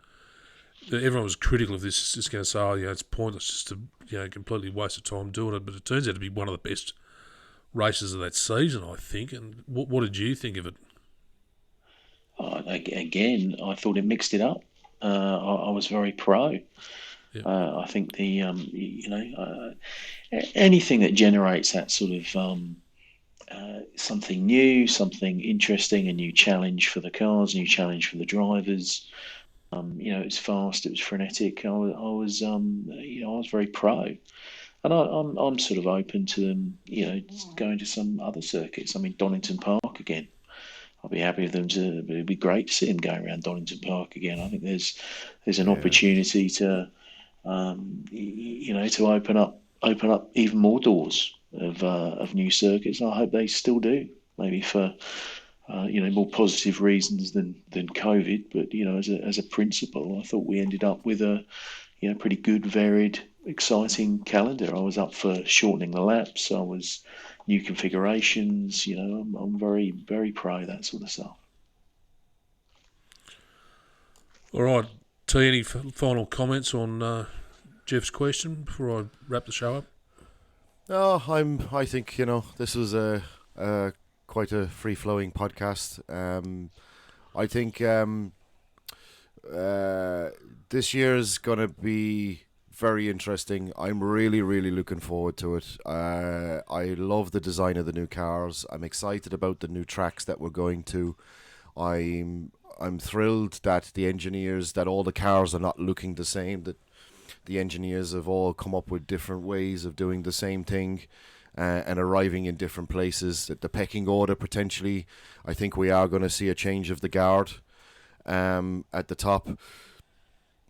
Everyone was critical of this, just going to say, oh, you know, it's pointless, just to, you know, completely waste of time doing it. But it turns out to be one of the best races of that season, I think. And what did you think of it? Again, I thought it mixed it up. I was very pro. Yeah. I think anything that generates that sort of something new, something interesting, a new challenge for the cars, a new challenge for the drivers. It was fast, it was frenetic. I was very pro, and I'm sort of open to them, going to some other circuits. I mean, Donington Park again. I'll be happy with them it'd be great to see them going around Donington Park again. I think there's an opportunity to, to open up even more doors of new circuits. I hope they still do, maybe for, more positive reasons than COVID. But, as a principle, I thought we ended up with a, pretty good, varied, exciting calendar. I was up for shortening the laps. I was new configurations. I'm very, very pro that sort of stuff. All right, T, any final comments on Jeff's question before I wrap the show up? No, I think this was a quite a free flowing podcast. I think this year's gonna be very interesting. I'm really, really looking forward to it. I love the design of the new cars. I'm excited about the new tracks that we're going to. I'm thrilled that that all the cars are not looking the same, that the engineers have all come up with different ways of doing the same thing and arriving in different places. That the pecking order, potentially, I think we are going to see a change of the guard at the top.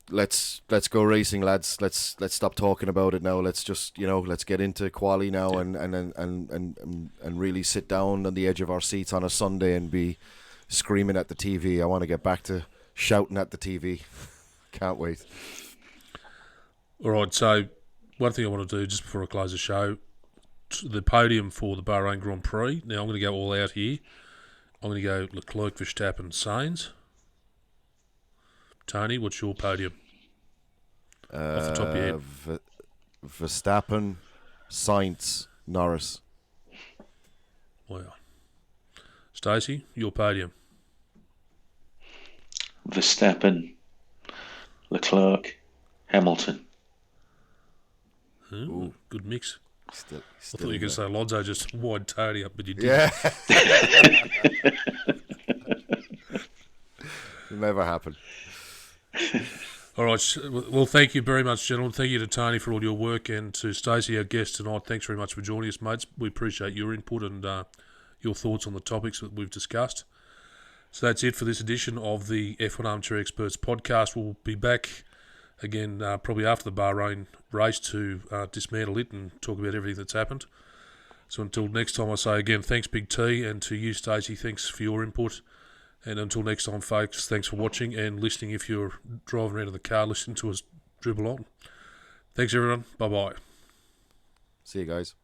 Let's go racing, lads. Let's stop talking about it now. Let's just let's get into quali now and really sit down on the edge of our seats on a Sunday and be screaming at the TV. I want to get back to shouting at the TV. Can't wait. All right, so one thing I want to do just before I close the show, the podium for the Bahrain Grand Prix. Now, I'm going to go all out here. I'm going to go Leclerc, Verstappen, Sainz. Tony, what's your podium? Off the top of your head. Verstappen, Sainz, Norris. Wow. Stacey, your podium. Verstappen, Leclerc, Hamilton. Ooh, good mix. Still I thought you were going to say Alonso just wide Tony up, but you didn't. Yeah. It'll never happen. All right. Well, thank you very much, gentlemen. Thank you to Tony for all your work, and to Stacey, our guest tonight. Thanks very much for joining us, mates. We appreciate your input and your thoughts on the topics that we've discussed. So that's it for this edition of the F1 Armchair Experts podcast. We'll be back again probably after the Bahrain race to dismantle it and talk about everything that's happened. So until next time, I say again, thanks Big T, and to you, Stacey, thanks for your input. And until next time, folks, thanks for watching and listening. If you're driving around in the car, listening to us dribble on. Thanks, everyone. Bye-bye. See you guys.